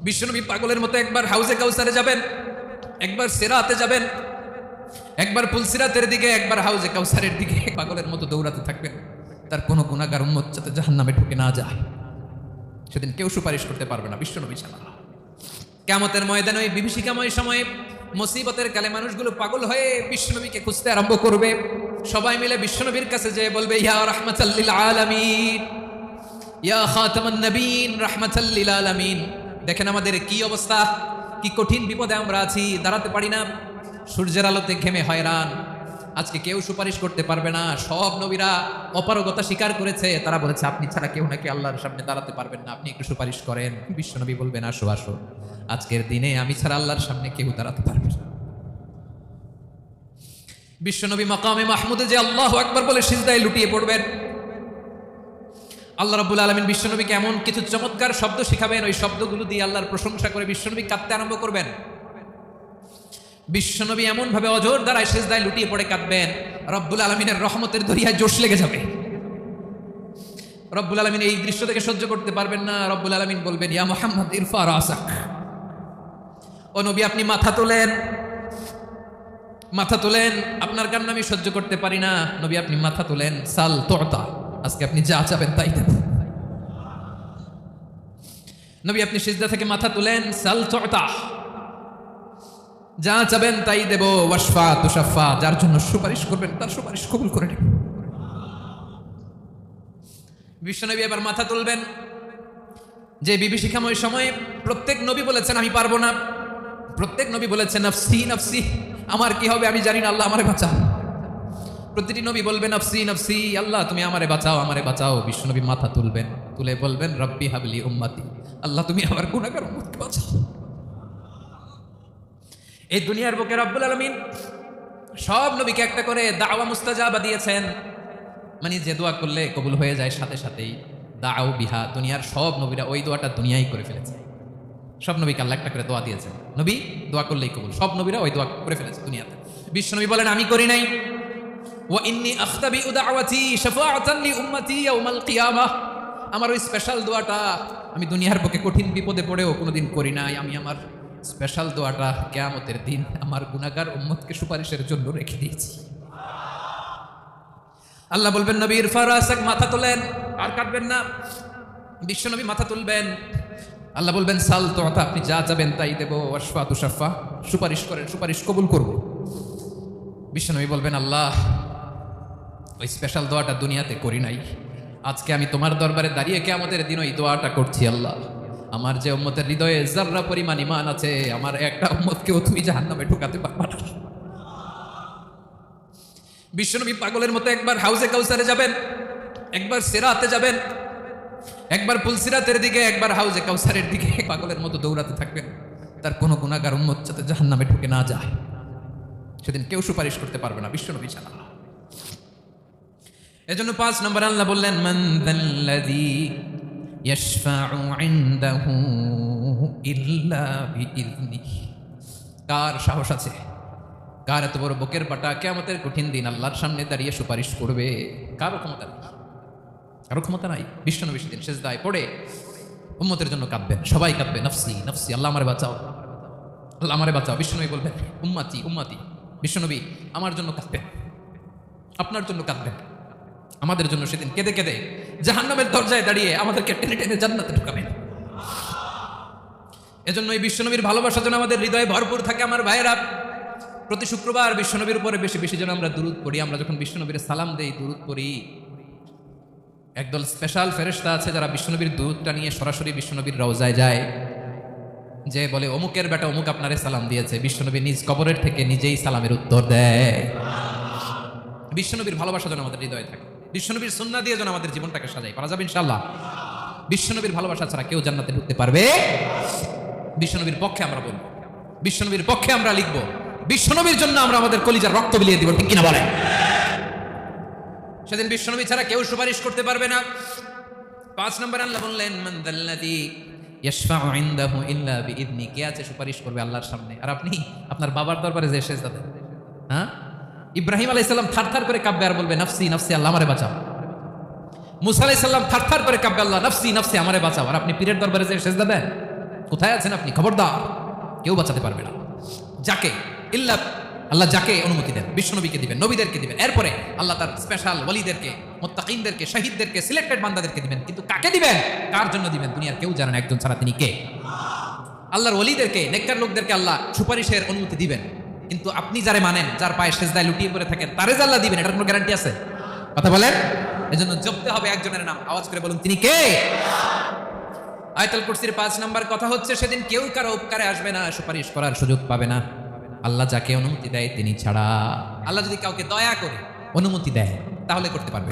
বিশ্বনবী পাগলের মতো একবার হাউজে কাউসারে যাবেন, একবার সিরাতে যাবেন, একবার পুলসিরাতের দিকে, একবার হাউজে কাউসারের দিকে পাগলের মতো দৌড়াতে থাকবেন। তার কোনো গুনাহগার উম্মত যাতে জাহান্নামে ঢুকে না যায়। সেদিন কেউ সুপারিশ করতে পারবে না বিশ্বনবী ছাড়া। কিয়ামতের ময়দানে ওই বিভীষিকাময় সময়ে মুসিবতের কালে মানুষগুলো পাগল হয়ে বিশ্বনবীকে খুঁজতে আরম্ভ করবে। সবাই মিলে বিশ্বনবীর কাছে যেয়ে বলবে, ইয়া রাহমাতাল লিল আলামিন, ইয়া খাতামান নবীন, রাহমাতাল লিল আলামিন। দেখেন আমাদের কি অবস্থা, কি কঠিন বিপদে আমরা আছি, দাঁড়াতে পারি না, সূর্যের আলোতে ঘেমে হয়রান। আজকে কেউ সুপারিশ করতে পারবে না। সব নবীরা অপারগতা স্বীকার করেছে, তারা বলেছে আপনি ছাড়া কেউ নাকি আল্লাহর সামনে দাঁড়াতে পারবেন না, আপনি একটু সুপারিশ করেন। বিশ্বনবী বলবেন, আসো আসো, আজকের দিনে আমি ছাড়া আল্লাহর সামনে কেউ দাঁড়াতে পারবে না। বিশ্বনবী মাকামে মাহমুদে যে আল্লাহু আকবার বলে সিজদায় লুটিয়ে পড়বেন। আল্লাহ রাব্বুল আলামিন বিশ্বনবীকে এমন কিছু চমৎকার শব্দ শিখাবেন, ওই শব্দগুলো দিয়ে আল্লাহর প্রশংসা করে বিশ্বনবী কাঁদতে আরম্ভ করবেন। বিশ্বনবী এমন ভাবে অজর দ্বারায় সিজদায় লুটিয়ে পড়ে কাঁদবেন, রব্বুল আলামিনের রহমতের দরিয়ায় জোশ লেগে যাবে। রব্বুল আলামিন এই দৃশ্য থেকে সহ্য করতে পারবেন না। রব্বুল আলামিন বলবেন, ইয়া মুহাম্মদ ইরফা রাসাক, ও নবী আপনি মাথা তোলেন, মাথা তোলেন, আপনার কান্না আমি সহ্য করতে পারি না। নবী আপনি মাথা তোলেন, সাল তুতা, আজকে আপনি যা চাবেন তাই দেব। নবী আপনি সিজদা থেকে মাথা তুলেন, সাল তুতা, যা চাবেন তাই দেব। ওয়াশফা তুশাফা, যার জন্য সুপারিশ করবেন তার সুপারিশ কবুল করে নেব। বিশ্বনবী এবার মাথা তুলবেন। যে বিভীষিকাময় সময়ে প্রত্যেক নবী বলেছেন আমি পারবো না, প্রত্যেক নবী বলেছেন নফসি নফসি, আমার কি হবে আমি জানি না, আল্লাহ আমারে বাঁচাও। প্রতিটি নবী বলবেন নফসি নফসি, আল্লাহ তুমি আমারে বাঁচাও, আমারে বাঁচাও। বিশ্বনবী মাথা তুলবেন, তুলে বলবেন রব্বি হাবলি উম্মতি, আল্লাহ তুমি আমার গুনাহগার উম্মতকে বাঁচাও। এই দুনিয়ার বুকে রব্বুল আলামিন সব নবীকে একটা করে দাওয়া মুস্তাজাবা দিয়েছেন, মানে যে দোয়া করলে কবুল হয়ে যায় সাথে সাথেই। দাও বিহা, দুনিয়ার সব নবীরা ওই দোয়াটা দুনিয়াই করে ফেলেছে। সব নবীকে আল্লাহ একটা করে দোয়া দিয়েছেন, নবী দোয়া করলেই কবুল, সব নবীরা ওই দোয়া করে ফেলেছে দুনিয়াতে। বিশ্বনবী বলেন আমি করি নাই। ওয়া ইন্নী আখতাবিউ দাওয়াতি শাফাআতান লি উম্মতি ইয়াউমাল কিয়ামাহ, আমার ওই স্পেশাল দোয়াটা আমি দুনিয়ার বুকে কঠিন বিপদে পড়েও কোনোদিন করি নাই। আমি আমার স্পেশাল দোয়াটা কিয়ামতের দিন আমার গুনাহগার উম্মতকে সুপারিশের জন্য রেখে দিয়েছি। আল্লাহ বলবেন নবী ইরফা রাসাক, মাথা তোলেন, আর কাটবেন না। বিশ্বনবী মাথা তুলবেন, আল্লাহ বলবেন সাল তুতা, আপনি যা চাবেন তাই দেব। ওয়াশফা তুশাফা, সুপারিশ করেন, সুপারিশ কবুল করব। বিশ্বনবী বলবেন আল্লাহ ওই স্পেশাল দোয়াটা দুনিয়াতে করি নাই, আজকে আমি তোমার দরবারে দাঁড়িয়ে কিয়ামতের দিন ওই দোয়াটা করছি। আল্লাহ আমার যে উম্মতের হৃদয়ে যাররা পরিমাণ ঈমান আছে, আমার একটা উম্মতকেও তুমি জাহান্নামে ঢোকাতে পারবা না। বিশ্বনবী পাগলের মতো একবার হাউজে কাউসারে যাবেন, একবার সিরাতে যাবেন, একবার পুলসিরাতের দিকে, একবার হাউজে কাউসারের দিকে পাগলের মতো দৌড়াতে থাকবেন। তার কোনো গুনাহগার উম্মত যাতে জাহান্নামে ঢুকে না যায়। সেদিন কেউ সুপারিশ করতে পারবে না বিশ্বনবী ছাড়া। এজন্য 5 নম্বর আল্লাহ বললেন মান যাল্লাযী ইয়াশফাউ ইনদাহু ইল্লা বিইযনিহি, কার সাহস আছে, কার এত বড় বুকের পাটা কিয়ামতের কঠিন দিন আল্লাহর সামনে দাঁড়িয়ে সুপারিশ করবে? কারো ক্ষমতা নেই, কারো ক্ষমতা নাই। বিশ্বনবী সেদিন সিজদায় পড়ে উম্মতের জন্য কাঁদবেন, সবাই কাঁদবে নফসি নফসি, আল্লাহ আমারে বাঁচাও, আল্লাহ আমারে বাঁচাও। বিশ্বনবী বলবেন উম্মতি উম্মতি, বিশ্বনবী আমার জন্য কাঁদবেন, আপনার জন্য কাঁদবেন, আমাদের জন্য সেদিন কেঁদে কেঁদে জাহান্নামের দরজায় দাঁড়িয়ে আমাদেরকে টেনে টেনে জান্নাতে ঢুকাবেন। এজন্য এই বিশ্বনবীর ভালোবাসা যেন আমাদের হৃদয়ে ভরপুর থাকে। আমার ভাইয়েরা, প্রতি শুক্রবার বিশ্বনবীর উপরে বেশি বেশি যেন আমরা দুরূদ পড়ি। আমরা যখন বিশ্বনবীর সালাম দেই, দুরূদ পড়ি, একদল স্পেশাল ফেরেশতা আছে যারা বিশ্বনবীর দুরূদটা নিয়ে সরাসরি বিশ্বনবীর রওজায় যায়, যে বলে অমুকের বেটা অমুক আপনারে সালাম দিয়েছে। বিশ্বনবী নিজ কবরের থেকে নিজেই সালামের উত্তর দেয়। বিশ্বনবীর ভালোবাসা যেন আমাদের হৃদয়ে থাকে, বিশ্বনবীর সুন্নাহ দিয়ে যেন আমাদের জীবনটাকে সাজাই, পারা যাবে ইনশাআল্লাহ। বিশ্বনবীর ভালোবাসা ছাড়া কেউ জান্নাতে ঢুকতে পারবে? বিশ্বনবীর পক্ষে আমরা বলবো, বিশ্বনবীর পক্ষে আমরা লিখবো, বিশ্বনবীর জন্য আমরা আমাদের কলিজার রক্ত বিলিয়ে দিব, ঠিক কিনা বলে? সেদিন বিশ্বনবী ছাড়া কেউ সুপারিশ করতে পারবে না। 5 নম্বর আল্লাহ বললেন মান যাল্লাযী ইয়াশফাউ ইনদাহু ইল্লা বিইযনি, কে আছে সুপারিশ করবে আল্লাহর সামনে? আর আপনি আপনার বাবার দরবারে যে সিজদা দেন, হ্যাঁ, ইব্রাহিম আলাইহিস সালাম থারথার করে কাঁপবে আর বলবে নফসি নফসি, আল্লাহ আমারে বাঁচাও। মুসা আলাইহিস সালাম থারথার করে কাঁপবে, আল্লাহ নফসি নফসি আমারে বাঁচাও। আর আপনি পীরের দরবারে যে সিজদা দেন, কোথায় আছেন আপনি, খবরদার, কেউ বাঁচাতে পারবে না। যাকে ইল্লা আল্লাহ যাকে অনুমতি দেন, বিশ্বনবীকে দিবেন, নবীদেরকে দিবেন, এরপরে আল্লাহ তার স্পেশাল ওয়ালিদেরকে, মুত্তাকিনদেরকে, শহীদদেরকে, সিলেক্টেড বান্দাদেরকে দিবেন। কিন্তু কাকে দিবেন, কার জন্য দিবেন, দুনিয়ার কেউ জানেন একজন ছাড়া, তিনি কে? আল্লাহর ওয়ালিদেরকে, নেককার লোকদেরকে আল্লাহ সুপারিশের অনুমতি দিবেন, কিন্তু আপনি যারে মানেন, যার পায়ে সেজদায় লুটিয়ে পড়ে থাকেন, তারে যে আল্লাহ দিবেন, এটার কোনো গ্যারান্টি আছে? কথা বলেন। এজন্য জপতে হবে একজনের নাম, আওয়াজ করে বলুন, তিনি কে? আয়াতুল কুরসির 5 নম্বর কথা হচ্ছে, সেদিন কেউ কারো উপকারে আসবে না, সুপারিশ করার সুযোগ পাবে না, আল্লাহ যাকে অনুমতি দেয় তিনি ছাড়া। আল্লাহ যদি কাউকে দয়া করে অনুমতি দেয় তাহলে করতে পারবে,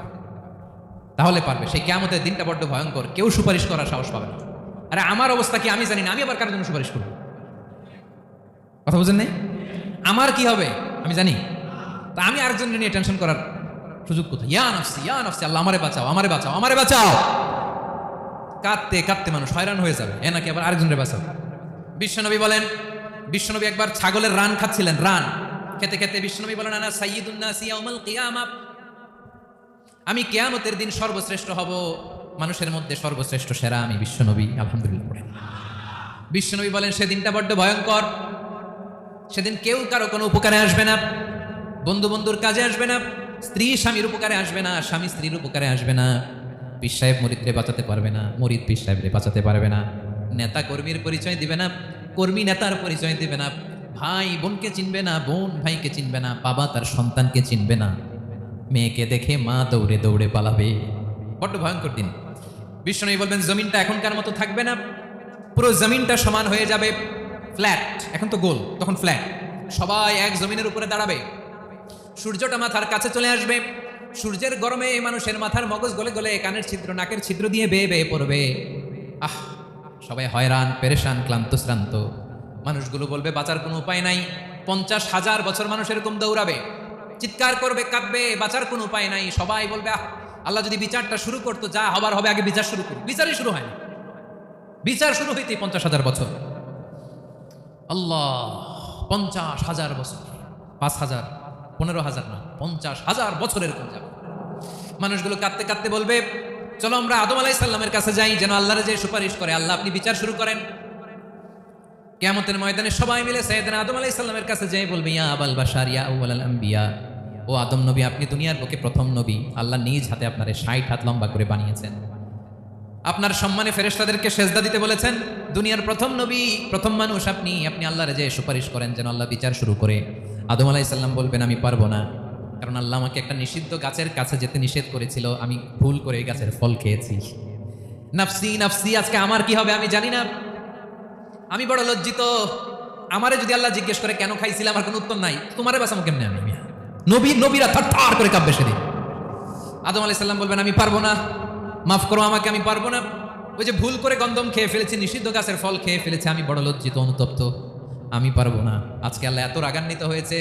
তাহলে পারবে। সেই কিয়ামতের দিনটা বড্ড ভয়ঙ্কর, কেউ সুপারিশ করার সাহস পাবে না। আরে আমার অবস্থা কি আমি জানি না, আমি আবার কারোর জন্য সুপারিশ করব? কথা বুঝেন নাই? আমার কি হবে আমি জানি, তা আমি আরেকজন নিয়ে টেনশন করার সুযোগ কোথায়? ইয়া নাফসি, ইয়া নাফসি, আল্লাহ আমারে বাঁচাও, আমারে বাঁচাও, আমারে বাঁচাও। কাঁদতে কাঁদতে মানুষ হয়রান হয়ে যাবে, এ নাকি আবার আরেকজনের বাঁচাও। বিশ্বনবী বলেন, বিশ্বনবী একবার ছাগলের রান খাচ্ছিলেন, রান খেতে খেতে বিশ্বনবী বলেন, আনা সাইয়্যিদুন নাসি ইয়াউমাল কিয়ামাহ, আমি কিয়ামতের দিন সর্বশ্রেষ্ঠ হব, মানুষের মধ্যে সর্বশ্রেষ্ঠ সেরা আমি বিশ্বনবী। আলহামদুলিল্লাহ পড়েন। বিশ্বনবী বলেন, সেদিনটা বড্ড ভয়ঙ্কর, সেদিন কেউ কারো কোনো উপকারে আসবে না, বন্ধু বন্ধুর কাজে আসবে না, স্ত্রী স্বামীর উপকারে আসবে না, স্বামী স্ত্রীর উপকারে আসবে না, পীর সাহেব মুরিদরে বাঁচাতে পারবে না, মুরিদ পীর সাহেবরে বাঁচাতে পারবে না, নেতা কর্মীর পরিচয় দিবে না, কর্মী নেতার পরিচয় দিবে না, ভাই বোনকে চিনবে না, বোন ভাইকে চিনবে না, বাবা তার সন্তানকে চিনবে না, মেয়েকে দেখে মা দৌড়ে দৌড়ে পালাবে। বড্ড ভয়ঙ্কর দিন। বিশ্বনবী বলবেন, জমিনটা এখনকার মতো থাকবে না, পুরো জমিনটা সমান হয়ে যাবে, ফ্ল্যাট, এখন তো গোল, তখন ফ্ল্যাট, সবাই এক জমিনের উপরে দাঁড়াবে, সূর্যটা মাথার কাছে চলে আসবে, সূর্যের গরমে মানুষের মাথার মগজ গলে গলে কানের ছিদ্র, নাকের ছিদ্র দিয়ে বেয়ে বেয়ে পড়বে। আহ, সবাই হয়রান, পেরেশান, ক্লান্ত শ্রান্ত। মানুষগুলো বলবে বাঁচার কোনো উপায় নাই। 50,000 বছর মানুষ এরকম দৌড়াবে, চিৎকার করবে, কাঁদবে, বাঁচার কোনো উপায় নাই। সবাই বলবে, আহ, আল্লাহ যদি বিচারটা শুরু করতো, যা হবার হবে, আগে বিচার শুরু করুন। বিচারই শুরু হয় না, বিচার শুরু হইতে 50,000 বছর। আল্লাহ, 50,000 বছর, 5,000, 15,000 না, 50,000 বছর এরকম যাবে। মানুষগুলো কাঁদতে কাঁদতে বলবে, চলো আমরা আদম আলাইহিস সালামের কাছে যাই, যেন আল্লাহর যে সুপারিশ করে, আল্লাহ আপনি বিচার শুরু করেন। কিয়ামতের ময়দানে সবাই মিলে সাইয়েদনা আদম আলাইহিস সালামের কাছে যাই বলবে, ইয়া আবাল বাশার, ইয়া আউয়ালাল আম্বিয়া, ও আদম নবী, আপনি দুনিয়ার বুকে প্রথম নবী, আল্লাহ নিজ হাতে আপনারে 60 হাত লম্বা করে বানিয়েছেন, আপনার সম্মানে ফেরেশতাদেরকে সেজদা দিতে বলেছেন, দুনিয়ার প্রথম নবী, প্রথম মানুষ আপনি, আপনি আল্লাহর যে সুপারিশ করেন যেন আল্লাহ বিচার শুরু করে। আদম আলাইহিস সালাম বলবেন, আমি পারবো না, কারণ আল্লাহ আমাকে একটা নিষিদ্ধ গাছের কাছে যেতে নিষেধ করেছিল, আমি ভুল করে এই গাছের ফল খেয়েছি। নাফসি নাফসি, আজকে আমার কি হবে আমি জানি না, আমি বড় লজ্জিত, আমারে যদি আল্লাহ জিজ্ঞেস করে কেন খাইছিলাম, আমার কোনো উত্তর নাই, তোমারে বাঁচাবো কেমনে আমি? নবীরা থারথার করে কাঁপবে সেদিন। আদম আলাইহিস সালাম বলবেন, আমি পারবো না, মাফ করো আমাকে, আমি পারবো না, ওই যে ভুল করে গন্ধম খেয়ে ফেলেছি, নিষিদ্ধ গাছের ফল খেয়ে ফেলেছি, আমি বড় লজ্জিত, অনুতপ্ত, আমি পারবো না। আজকে আল্লাহ এত রাগান্বিত হয়েছে,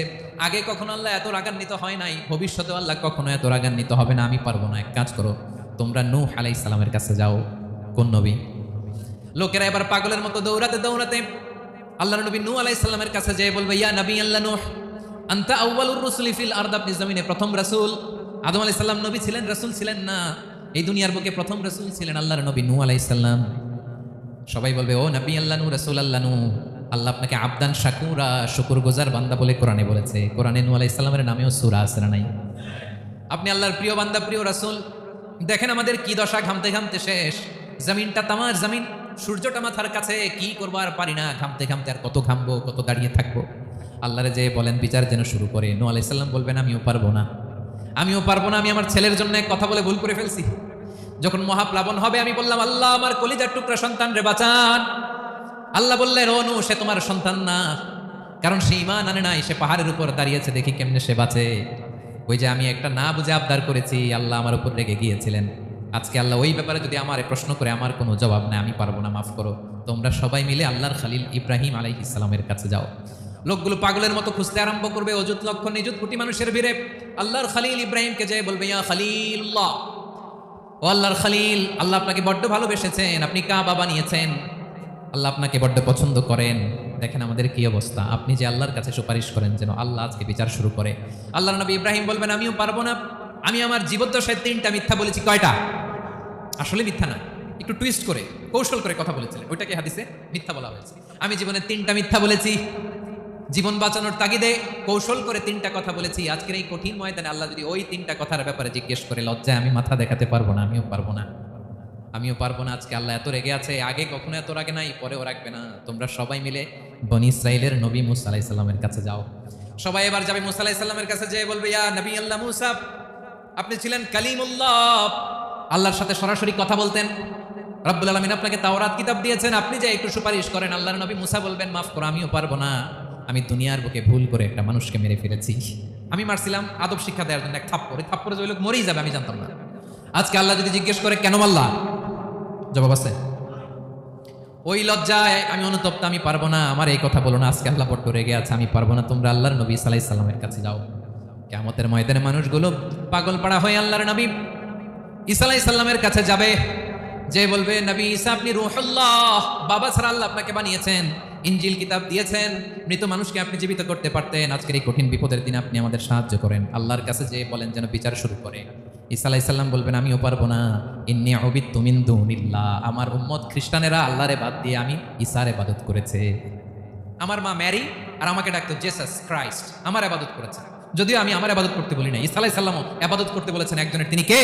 আগে কখনো আল্লাহ এত রাগান্বিত হয় নাই, ভবিষ্যতেও আল্লাহ কখনো এত রাগান্বিত হবে না, আমি পারবো না। এক কাজ করো, তোমরা নূহ আলাইহিস সালামের কাছে যাও। কোন নবী? লোকেরা এবার পাগলের মতো দৌড়াতে দৌড়াতে আল্লাহর নবী নূহ আলাইহিস সালামের কাছে যেয়ে বলবে, ইয়া নবী আল্লাহ নূহ, আনতা আউয়ালুর রাসূলি ফিল আরদ, আপনি জমিনে প্রথম রাসূল। আদম আলাইহিস সালাম নবী ছিলেন, রাসূল ছিলেন না, এই দুনিয়ার বুকে প্রথম রাসূল ছিলেন আল্লাহর নবী নূহ আলাইহিস সালাম। সবাই বলবে, ও নবী আল্লাহ নূহ, রাসূল আল্লাহ নূহ, আল্লাহ আপনাকে আবদান শাকুরা, শুকরগুজার বান্দা বলে কোরআনে বলেছে। কোরআনে নূহ আলাইহিস সালামের নামেও সূরা আছে না নাই? আপনি আল্লাহর প্রিয় বান্দা, প্রিয় রাসূল। দেখেন আমাদের কি দশা, ঘামতে ঘামতে শেষ, জমিনটা তামার জমিন, সূর্যটা মাথার কাছে, কি করবো আর পারি না, ঘামতে ঘামতে আর কত ঘামবো, কত দাঁড়িয়ে থাকবো। আল্লাহরে যে বলেন বিচার যেন শুরু করে। নূহ আলাইহিস সালাম বলবেন, আমিও পারবো না, আমিও পারবো না, আমি আমার ছেলের জন্য কথা বলে ভুল করে ফেলছি। যখন মহাপ্লাবন হবে আমি বললাম, আল্লাহ আমার কলিজার টুকরা সন্তান রে বাঁচান। আল্লাহ বললেন, ও নূহ, সে তোমার সন্তান না, কারণ সে ঈমান আনে নাই, সে পাহাড়ের উপর দাঁড়িয়েছে, দেখি কেমনে সে বাঁচে। ওই যে আমি একটা না বুঝে আবদার করেছি, আল্লাহ আমার উপর রেগে গিয়েছিলেন। আজকে আল্লাহ ওই ব্যাপারে যদি আমার প্রশ্ন করে, আমার কোনো জবাব নেই, আমি পারবো না, মাফ করো। তোমরা সবাই মিলে আল্লাহর খলিল ইব্রাহিম আলাইহিস সালামের কাছে যাও। লোকগুলো পাগলের মতো খুঁজতে আরম্ভ করবে, অযুত লক্ষ নিযুত কোটি মানুষের ভিড়ে আল্লাহর খলিল ইব্রাহিমকে যেয়ে বলবে, ইয়া খলিলুল্লাহ, ও আল্লাহর খলিল, আল্লাহ আপনাকে বড্ড ভালোবেসেছেন, আপনি কাবা বানিয়েছেন, আল্লাহ আপনাকে বড্ড পছন্দ করেন। দেখেন আমাদের কি অবস্থা, আপনি যে আল্লাহর কাছে সুপারিশ করেন যেন আল্লাহ আজকে বিচার শুরু করে। আল্লাহর নবী ইব্রাহিম বলবেন, আমিও পারবো না, আমি আমার জীবদ্দশায় 3টা মিথ্যা বলেছি। কয়টা? আসলে মিথ্যা না, একটু টুইস্ট করে কৌশল করে কথা বলেছিলেন, ওইটাকে হাদিসে মিথ্যা বলা হয়েছে। আমি জীবনে 3টা মিথ্যা বলেছি, জীবন বাঁচানোর তাগিদে কৌশল করে 3টা কথা বলেছি। আজকের এই কঠিন ময়দানে আল্লাহ যদি ওই 3টা কথার ব্যাপারে জিজ্ঞেস করে, লজ্জায় আমি মাথা দেখাতে পারবো না, আমিও পারবো না। আজকে আল্লাহ এত রেগে আছে, আগে কখনো এত রাগে নাই, পরেও রাখবে না। তোমরা সবাই মিলে বনি ইসরাইলের নবী মুসা আলাইহিস সালামের কাছে যাও। সবাই এবার যাবে মুসা আলাইহিস সালামের কাছে, যেয়ে বলবে, ইয়া নবী আল্লাহ মুসা, আপনি ছিলেন কালিমুল্লাহ, আল্লাহর সাথে সরাসরি কথা বলতেন। রব্বুল আলামিন আপনাকে তাওরাত কিতাব দিয়েছেন, আপনি যে একটু সুপারিশ করেন। আল্লাহর নবী মুসা বলবেন, মাফ করো, আমিও পারবো না। আমি দুনিয়ার বুকে ভুল করে একটা মানুষকে মেরে ফেলেছি। আমি মারছিলাম আদব শিক্ষা দেওয়ার জন্য এক থাপ্পড়, এই থাপ্পড়ে যে লোক মরেই যাবে আমি জানতাম না। আজকে আল্লাহ যদি জিজ্ঞেস করে কেন মারলা, জবাব আছে? ওই লজ্জায় আমি অনুতপ্ত, আমি পারবো না, আমার এই কথা বলো না। আজকে আল্লাহ বড্ড রেগে আছে, আমি পারবো না। তোমরা আল্লাহর নবী ঈসা আলাইহিস সালামের কাছে যাও। কিয়ামতের ময়দানে মানুষগুলো পাগল পাড়া হয়ে আল্লাহর নবী ঈসা আলাইহিস সালামের কাছে যাবে, যে বলবে, নবী ঈসা আপনি রূহুল্লাহ, বাবা ছাড়া আল্লাহ আপনাকে বানিয়েছেন, ইনজিল কিতাব দিয়েছেন, মৃত মানুষকে আপনি জীবিত করতে পারতেন। আজকের এই কঠিন বিপদের দিনে আপনি আমাদের সাহায্য করেন। আল্লাহর কাছে যে বলেন যেন বিচার শুরু করে। ঈসা আলাইহিস সালাম বলবেন, আমিও পারবো না। ইন্নী উবিদতু মিন দুনিল্লাহ, আমার উম্মত খ্রিস্টানেরা আল্লাহরে বাদ দিয়ে আমি ঈসার ইবাদত করেছে। আমার মা ম্যারি আর আমাকে ডাকতো জেসাস ক্রাইস্ট, আমার ইবাদত করেছে। যদিও আমি আমার ইবাদত করতে বলি না, ঈসা আলাইহিস সালামও ইবাদত করতে বলেছেন একজনের, তিনি কে?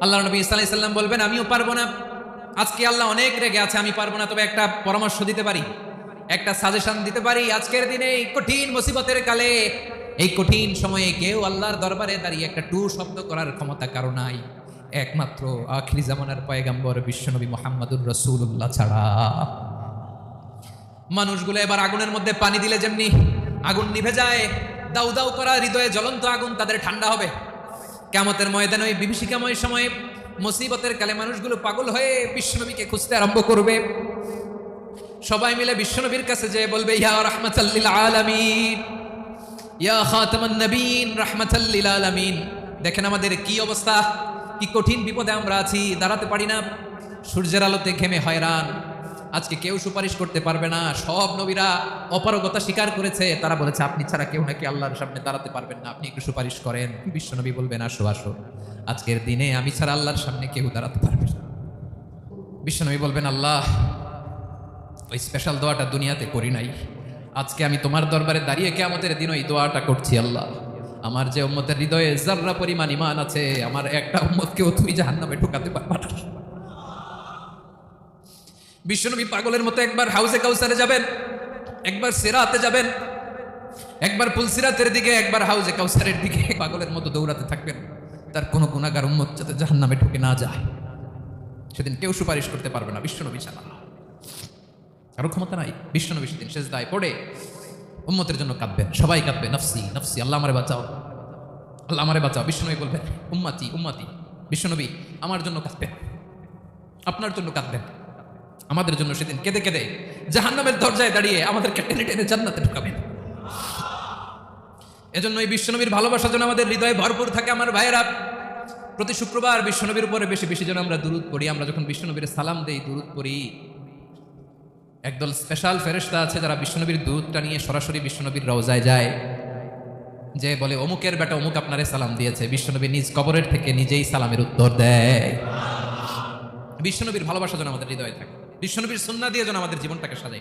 আল্লাহর নবী ঈসা আলাইহিস সালাম বলবেন, আমিও পারবো না। আজকে আল্লাহ অনেক রেগে আছে, আমি পারবো না। তবে একটা পরামর্শ দিতে পারি, একটা সাজেশন দিতে পারি। আজকের দিনে এই কঠিন মুসিবতের কালে, এই কঠিন সময়ে কেউ আল্লাহর দরবারে দাঁড়িয়ে একটা টু শব্দ করার ক্ষমতা কারো নাই, একমাত্র আখিরি জামানার পয়গম্বর বিশ্বনবী মুহাম্মদুর রাসূলুল্লাহ ছাড়া। মানুষগুলো এবার আগুনের মধ্যে পানি দিলে যেমনি আগুন নিভে যায়, দাউ দাউ করা হৃদয়ে জ্বলন্ত আগুন তাদের ঠান্ডা হবে। কিয়ামতের ময়দানে ওই বিভীষিকাময় সময়ে মুসিবতের কালে মানুষগুলো পাগল হয়ে বিশ্বনবীকে খুঁজতে আরম্ভ করবে। সবাই মিলে বিশ্বনবীর কাছে যেয়ে বলবে, ইয়া রাহমাতাল লিল আলামিন, ইয়া খাতামান নবীন, রাহমাতাল লিল আলামিন। দেখেন আমাদের কি অবস্থা, কি কঠিন বিপদে আমরা আছি, দাঁড়াতে পারি না, সূর্যের আলোতে ঘেমে হয়রান। আজকে কেউ সুপারিশ করতে পারবে না। সব নবীরা অপারগতা স্বীকার করেছে, তারা বলেছে আপনি ছাড়া কেউ নাকি আল্লাহর সামনে দাঁড়াতে পারবেন না, আপনি একটু সুপারিশ করেন। বিশ্বনবী বলবেন, আসো আসো, আজকের দিনে আমি ছাড়া আল্লাহর সামনে কেউ দাঁড়াতে পারবে না। বিশ্বনবী বলবেন, আল্লাহ, ওই স্পেশাল দোয়াটা দুনিয়াতে করি নাই, আজকে আমি তোমার দরবারে দাঁড়িয়ে কিয়ামতের দিন ওই দোয়াটা করছি। আল্লাহ, আমার যে উম্মতের হৃদয়ে যাররা পরিমাণ ঈমান আছে, আমার একটা উম্মতকেও তুমি জাহান্নামে ঢোকাতে পারবা না। বিশ্বনবী পাগলের মতো একবার হাউজে কাউসারে যাবেন, একবার সিরাতে যাবেন, একবার পুলসিরাতের দিকে, একবার হাউজে কাউসারের দিকে পাগলের মতো দৌড়াতে থাকবেন। তার কোনো গুনাহগার উম্মত যাতে জাহান্নামে ঢুকে না যায়। সেদিন কেউ সুপারিশ করতে পারবে না বিশ্বনবী ছাড়া, কারো ক্ষমতা নাই। বিশ্বনবী সেদিন সেজদায় পড়ে উম্মতের জন্য কাঁদবেন, সবাই কাঁদবে, নফসি নফসি, আল্লাহ আমারে বাঁচাও, আল্লাহ আমারে বাঁচাও। বিশ্বনবী বলবেন, উম্মতি উম্মতি। বিশ্বনবী আমার জন্য কাঁদবেন, আপনার জন্য কাঁদবেন, আমাদের জন্য সেদিন কেঁদে কেঁদে জাহান্নামের দরজায় দাঁড়িয়ে আমাদেরকে টেনে টেনে জান্নাতে ঢুকাবেন। এজন্য এই বিশ্বনবীর ভালোবাসা যেন আমাদের হৃদয়ে ভরপুর থাকে। আমার ভাইয়েরা, প্রতি শুক্রবার বিশ্বনবীর উপরে বেশি বেশি যেন আমরা দুরূদ পড়ি। আমরা যখন বিশ্বনবীর সালাম দেই, দুরূদ পড়ি, একদল স্পেশাল ফেরেশতা আছে যারা বিশ্বনবীর দুরূদটা নিয়ে সরাসরি বিশ্বনবীর রওজায় যায়, যে বলে অমুকের বেটা অমুক আপনারে সালাম দিয়েছে। বিশ্বনবী নিজ কবরের থেকে নিজেই সালামের উত্তর দেয়। বিশ্বনবীর ভালোবাসা যেন আমাদের হৃদয়ে থাকে, বিশ্বনবীর সুন্নাহ দিয়ে যেন আমাদের জীবনটাকে সাজাই।